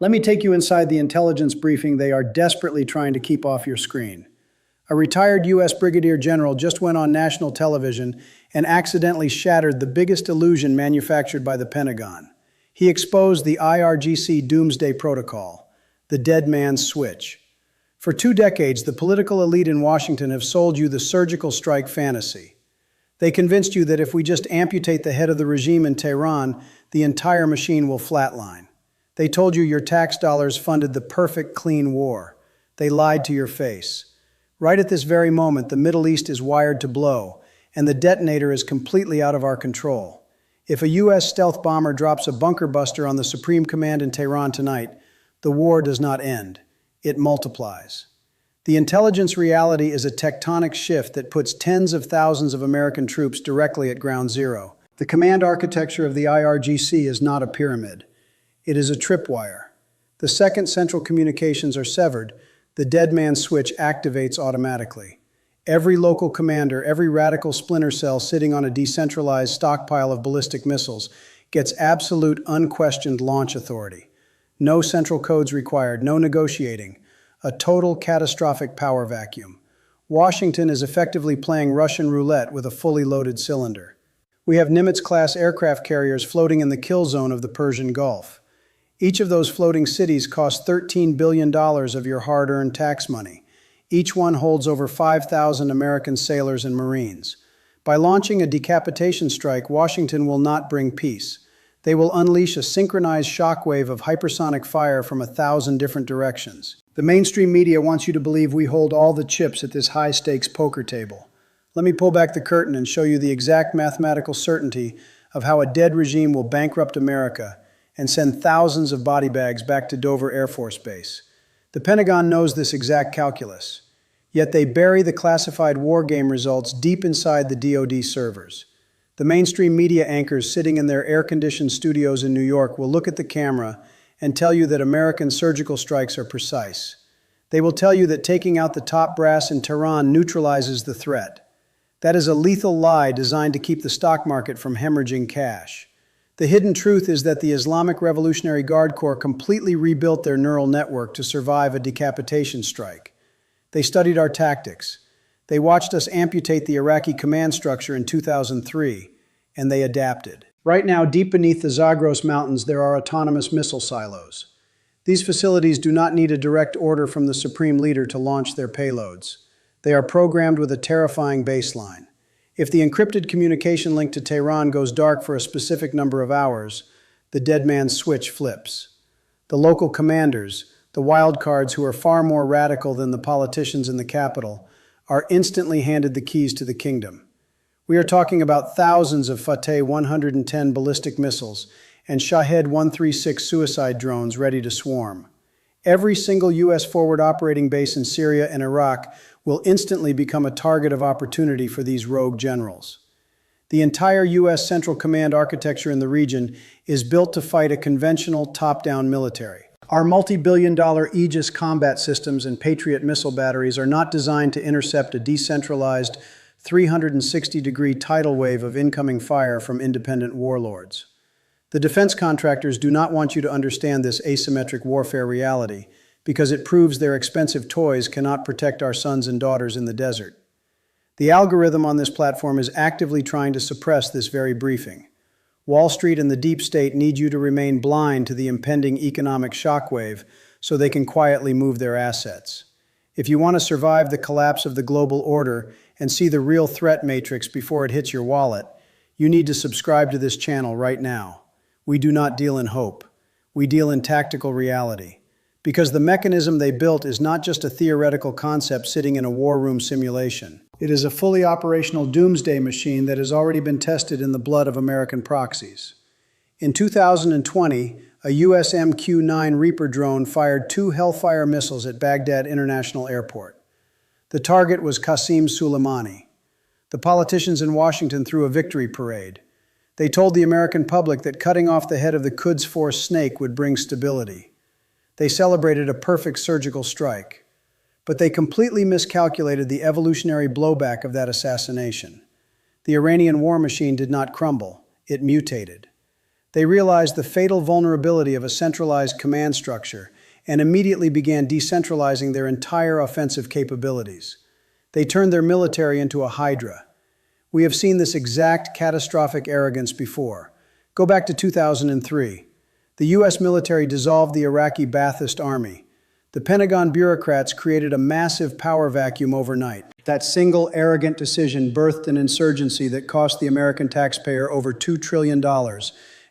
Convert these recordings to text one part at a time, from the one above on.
Let me take you inside the intelligence briefing they are desperately trying to keep off your screen. A retired U.S. brigadier general just went on national television and accidentally shattered the biggest illusion manufactured by the Pentagon. He exposed the IRGC Doomsday protocol, the dead man's switch. For 2 decades, the political elite in Washington have sold you the surgical strike fantasy. They convinced you that if we just amputate the head of the regime in Tehran, the entire machine will flatline. They told you your tax dollars funded the perfect clean war. They lied to your face. Right at this very moment, the Middle East is wired to blow, and the detonator is completely out of our control. If a U.S. stealth bomber drops a bunker buster on the Supreme Command in Tehran tonight, the war does not end. It multiplies. The intelligence reality is a tectonic shift that puts tens of thousands of American troops directly at ground zero. The command architecture of the IRGC is not a pyramid. It is a tripwire. The second central communications are severed, the dead man's switch activates automatically. Every local commander, every radical splinter cell sitting on a decentralized stockpile of ballistic missiles gets absolute unquestioned launch authority. No central codes required, no negotiating. A total catastrophic power vacuum. Washington is effectively playing Russian roulette with a fully loaded cylinder. We have Nimitz-class aircraft carriers floating in the kill zone of the Persian Gulf. Each of those floating cities costs $13 billion of your hard-earned tax money. Each one holds over 5,000 American sailors and Marines. By launching a decapitation strike, Washington will not bring peace. They will unleash a synchronized shockwave of hypersonic fire from 1,000 different directions. The mainstream media wants you to believe we hold all the chips at this high-stakes poker table. Let me pull back the curtain and show you the exact mathematical certainty of how a dead regime will bankrupt America and send thousands of body bags back to Dover Air Force Base. The Pentagon knows this exact calculus, yet they bury the classified war game results deep inside the DoD servers. The mainstream media anchors sitting in their air-conditioned studios in New York will look at the camera and tell you that American surgical strikes are precise. They will tell you that taking out the top brass in Tehran neutralizes the threat. That is a lethal lie designed to keep the stock market from hemorrhaging cash. The hidden truth is that the Islamic Revolutionary Guard Corps completely rebuilt their neural network to survive a decapitation strike. They studied our tactics. They watched us amputate the Iraqi command structure in 2003, and they adapted. Right now, deep beneath the Zagros Mountains, there are autonomous missile silos. These facilities do not need a direct order from the supreme leader to launch their payloads. They are programmed with a terrifying baseline. If the encrypted communication link to Tehran goes dark for a specific number of hours, the dead man's switch flips. The local commanders, the wildcards who are far more radical than the politicians in the capital, are instantly handed the keys to the kingdom. We are talking about thousands of Fateh 110 ballistic missiles and Shahed 136 suicide drones ready to swarm. Every single U.S. forward operating base in Syria and Iraq will instantly become a target of opportunity for these rogue generals. The entire U.S. Central Command architecture in the region is built to fight a conventional top-down military. Our multi-billion-dollar Aegis combat systems and Patriot missile batteries are not designed to intercept a decentralized 360-degree tidal wave of incoming fire from independent warlords. The defense contractors do not want you to understand this asymmetric warfare reality because it proves their expensive toys cannot protect our sons and daughters in the desert. The algorithm on this platform is actively trying to suppress this very briefing. Wall Street and the deep state need you to remain blind to the impending economic shockwave so they can quietly move their assets. If you want to survive the collapse of the global order and see the real threat matrix before it hits your wallet, you need to subscribe to this channel right now. We do not deal in hope. We deal in tactical reality. Because the mechanism they built is not just a theoretical concept sitting in a war room simulation. It is a fully operational doomsday machine that has already been tested in the blood of American proxies. In 2020, a U.S. MQ-9 Reaper drone fired 2 Hellfire missiles at Baghdad International Airport. The target was Qasem Soleimani. The politicians in Washington threw a victory parade. They told the American public that cutting off the head of the Quds Force snake would bring stability. They celebrated a perfect surgical strike. But they completely miscalculated the evolutionary blowback of that assassination. The Iranian war machine did not crumble, it mutated. They realized the fatal vulnerability of a centralized command structure and immediately began decentralizing their entire offensive capabilities. They turned their military into a hydra. We have seen this exact catastrophic arrogance before. Go back to 2003. The U.S. military dissolved the Iraqi Ba'athist army. The Pentagon bureaucrats created a massive power vacuum overnight. That single arrogant decision birthed an insurgency that cost the American taxpayer over $2 trillion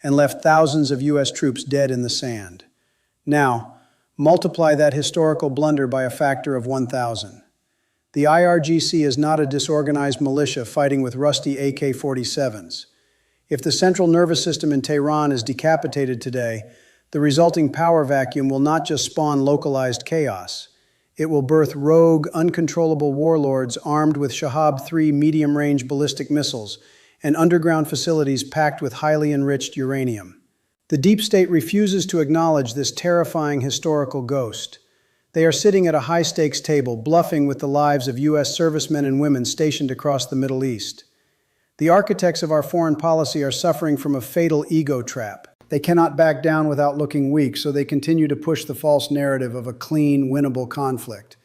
and left thousands of U.S. troops dead in the sand. Now, multiply that historical blunder by a factor of 1,000. The IRGC is not a disorganized militia fighting with rusty AK-47s. If the central nervous system in Tehran is decapitated today, the resulting power vacuum will not just spawn localized chaos. It will birth rogue, uncontrollable warlords armed with Shahab-3 medium-range ballistic missiles and underground facilities packed with highly enriched uranium. The deep state refuses to acknowledge this terrifying historical ghost. They are sitting at a high-stakes table, bluffing with the lives of U.S. servicemen and women stationed across the Middle East. The architects of our foreign policy are suffering from a fatal ego trap. They cannot back down without looking weak, so they continue to push the false narrative of a clean, winnable conflict.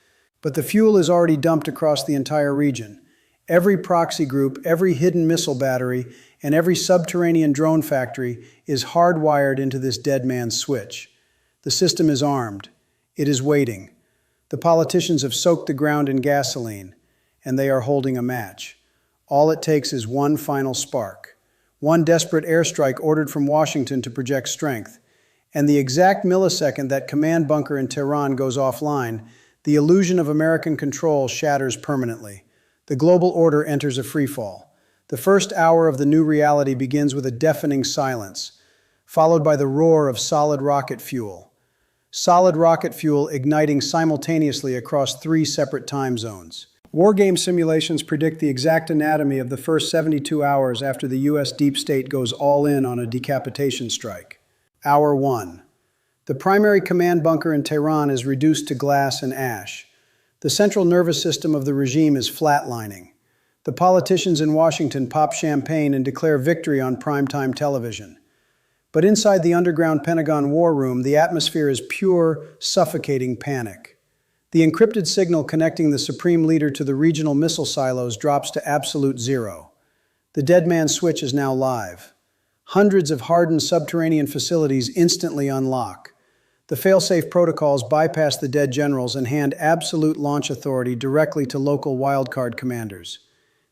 But the fuel is already dumped across the entire region. Every proxy group, every hidden missile battery, and every subterranean drone factory is hardwired into this dead man's switch. The system is armed. It is waiting. The politicians have soaked the ground in gasoline, and they are holding a match. All it takes is one final spark. One desperate airstrike ordered from Washington to project strength. And the exact millisecond that command bunker in Tehran goes offline, the illusion of American control shatters permanently. The global order enters a freefall. The first hour of the new reality begins with a deafening silence, followed by the roar of solid rocket fuel. Solid rocket fuel igniting simultaneously across 3 separate time zones. Wargame simulations predict the exact anatomy of the first 72 hours after the U.S. deep state goes all in on a decapitation strike. Hour 1. The primary command bunker in Tehran is reduced to glass and ash. The central nervous system of the regime is flatlining. The politicians in Washington pop champagne and declare victory on primetime television. But inside the underground Pentagon war room, the atmosphere is pure, suffocating panic. The encrypted signal connecting the supreme leader to the regional missile silos drops to absolute zero. The dead man's switch is now live. Hundreds of hardened subterranean facilities instantly unlock. The fail-safe protocols bypass the dead generals and hand absolute launch authority directly to local wildcard commanders.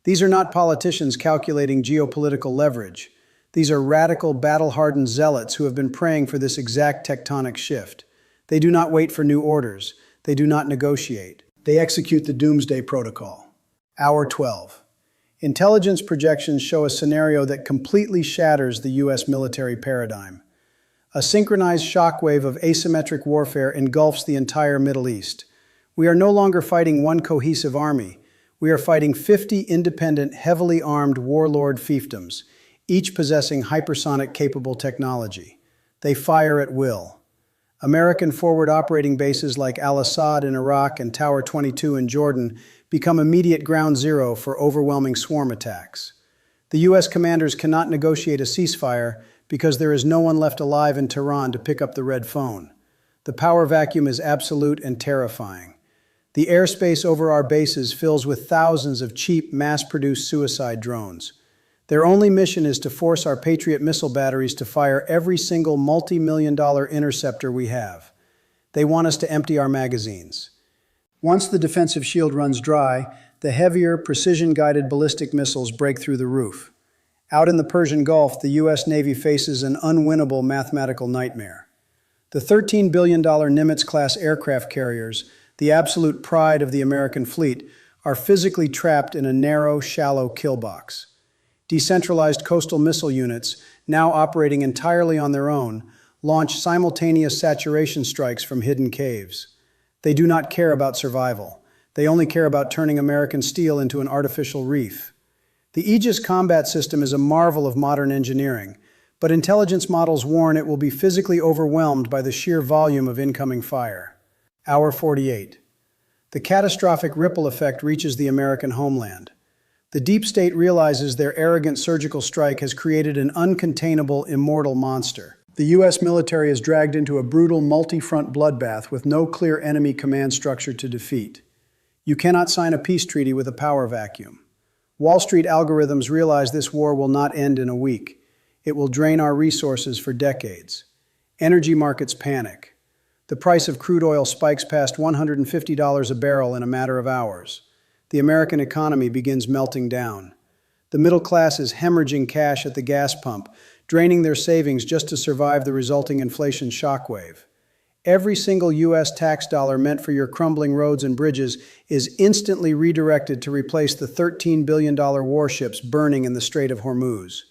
These are not politicians calculating geopolitical leverage. These are radical, battle-hardened zealots who have been praying for this exact tectonic shift. They do not wait for new orders. They do not negotiate. They execute the Doomsday protocol. Hour 12. Intelligence projections show a scenario that completely shatters the U.S. military paradigm. A synchronized shockwave of asymmetric warfare engulfs the entire Middle East. We are no longer fighting one cohesive army. We are fighting 50 independent, heavily armed warlord fiefdoms, each possessing hypersonic capable technology. They fire at will. American forward operating bases like Al-Assad in Iraq and Tower 22 in Jordan become immediate ground zero for overwhelming swarm attacks. The U.S. commanders cannot negotiate a ceasefire because there is no one left alive in Tehran to pick up the red phone. The power vacuum is absolute and terrifying. The airspace over our bases fills with thousands of cheap, mass-produced suicide drones. Their only mission is to force our Patriot missile batteries to fire every single multi-million-dollar interceptor we have. They want us to empty our magazines. Once the defensive shield runs dry, the heavier, precision-guided ballistic missiles break through the roof. Out in the Persian Gulf, the U.S. Navy faces an unwinnable mathematical nightmare. The $13 billion Nimitz-class aircraft carriers, the absolute pride of the American fleet, are physically trapped in a narrow, shallow kill box. Decentralized coastal missile units, now operating entirely on their own, launch simultaneous saturation strikes from hidden caves. They do not care about survival. They only care about turning American steel into an artificial reef. The Aegis combat system is a marvel of modern engineering, but intelligence models warn it will be physically overwhelmed by the sheer volume of incoming fire. Hour 48. The catastrophic ripple effect reaches the American homeland. The deep state realizes their arrogant surgical strike has created an uncontainable, immortal monster. The U.S. military is dragged into a brutal multi-front bloodbath with no clear enemy command structure to defeat. You cannot sign a peace treaty with a power vacuum. Wall Street algorithms realize this war will not end in a week. It will drain our resources for decades. Energy markets panic. The price of crude oil spikes past $150 a barrel in a matter of hours. The American economy begins melting down. The middle class is hemorrhaging cash at the gas pump, draining their savings just to survive the resulting inflation shockwave. Every single U.S. tax dollar meant for your crumbling roads and bridges is instantly redirected to replace the $13 billion warships burning in the Strait of Hormuz.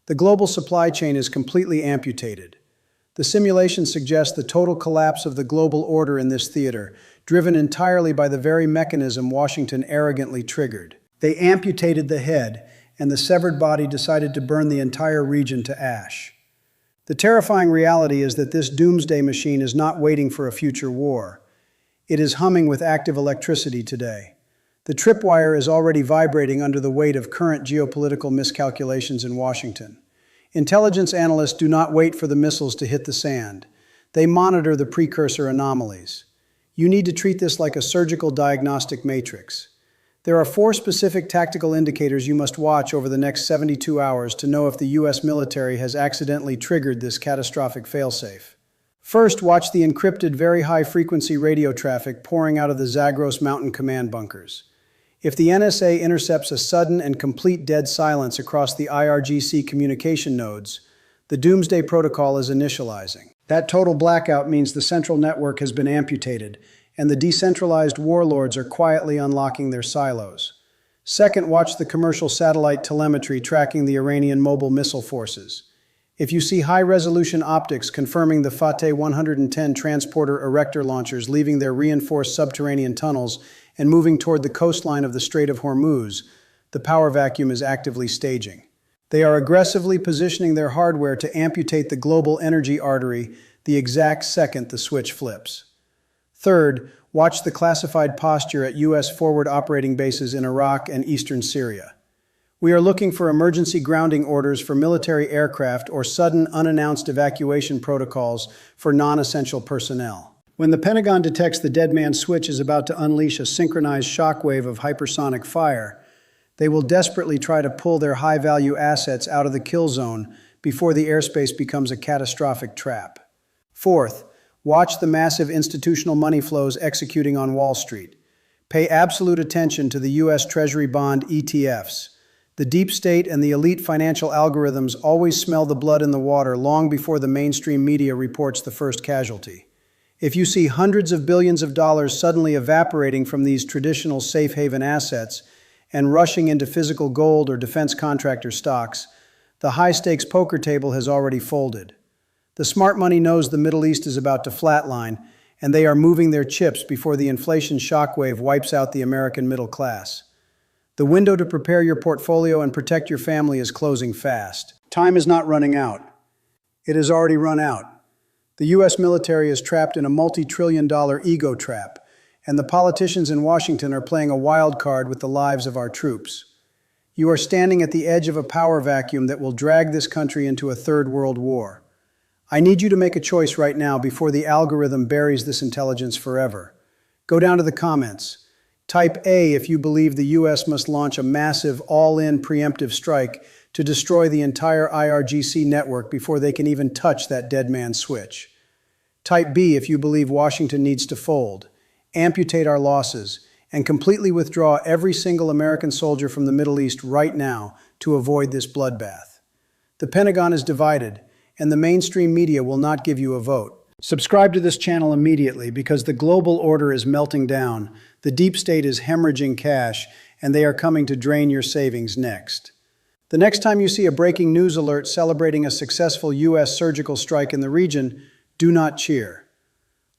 The global supply chain is completely amputated. The simulation suggests the total collapse of the global order in this theater, driven entirely by the very mechanism Washington arrogantly triggered. They amputated the head, and the severed body decided to burn the entire region to ash. The terrifying reality is that this doomsday machine is not waiting for a future war. It is humming with active electricity today. The tripwire is already vibrating under the weight of current geopolitical miscalculations in Washington. Intelligence analysts do not wait for the missiles to hit the sand. They monitor the precursor anomalies. You need to treat this like a surgical diagnostic matrix. There are 4 specific tactical indicators you must watch over the next 72 hours to know if the U.S. military has accidentally triggered this catastrophic failsafe. First, watch the encrypted very high-frequency radio traffic pouring out of the Zagros mountain command bunkers. If the NSA intercepts a sudden and complete dead silence across the IRGC communication nodes, the Doomsday protocol is initializing. That total blackout means the central network has been amputated, and the decentralized warlords are quietly unlocking their silos. Second, watch the commercial satellite telemetry tracking the Iranian mobile missile forces. If you see high-resolution optics confirming the Fateh 110 transporter erector launchers leaving their reinforced subterranean tunnels and moving toward the coastline of the Strait of Hormuz, the power vacuum is actively staging. They are aggressively positioning their hardware to amputate the global energy artery the exact second the switch flips. Third, watch the classified posture at U.S. forward operating bases in Iraq and eastern Syria. We are looking for emergency grounding orders for military aircraft or sudden unannounced evacuation protocols for non-essential personnel. When the Pentagon detects the dead man switch is about to unleash a synchronized shockwave of hypersonic fire, they will desperately try to pull their high-value assets out of the kill zone before the airspace becomes a catastrophic trap. Fourth, watch the massive institutional money flows executing on Wall Street. Pay absolute attention to the U.S. Treasury bond ETFs. The deep state and the elite financial algorithms always smell the blood in the water long before the mainstream media reports the first casualty. If you see hundreds of billions of dollars suddenly evaporating from these traditional safe haven assets and rushing into physical gold or defense contractor stocks, the high-stakes poker table has already folded. The smart money knows the Middle East is about to flatline, and they are moving their chips before the inflation shockwave wipes out the American middle class. The window to prepare your portfolio and protect your family is closing fast. Time is not running out. It has already run out. The U.S. military is trapped in a multi-trillion-dollar ego trap, and the politicians in Washington are playing a wild card with the lives of our troops. You are standing at the edge of a power vacuum that will drag this country into a third world war. I need you to make a choice right now before the algorithm buries this intelligence forever. Go down to the comments. Type A if you believe the U.S. must launch a massive, all-in preemptive strike to destroy the entire IRGC network before they can even touch that dead man switch. Type B if you believe Washington needs to fold, amputate our losses, and completely withdraw every single American soldier from the Middle East right now to avoid this bloodbath. The Pentagon is divided, and the mainstream media will not give you a vote. Subscribe to this channel immediately because the global order is melting down, the deep state is hemorrhaging cash, and they are coming to drain your savings next. The next time you see a breaking news alert celebrating a successful U.S. surgical strike in the region, do not cheer.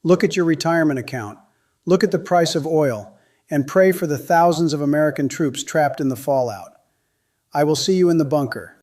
Look at your retirement account, look at the price of oil, and pray for the thousands of American troops trapped in the fallout. I will see you in the bunker.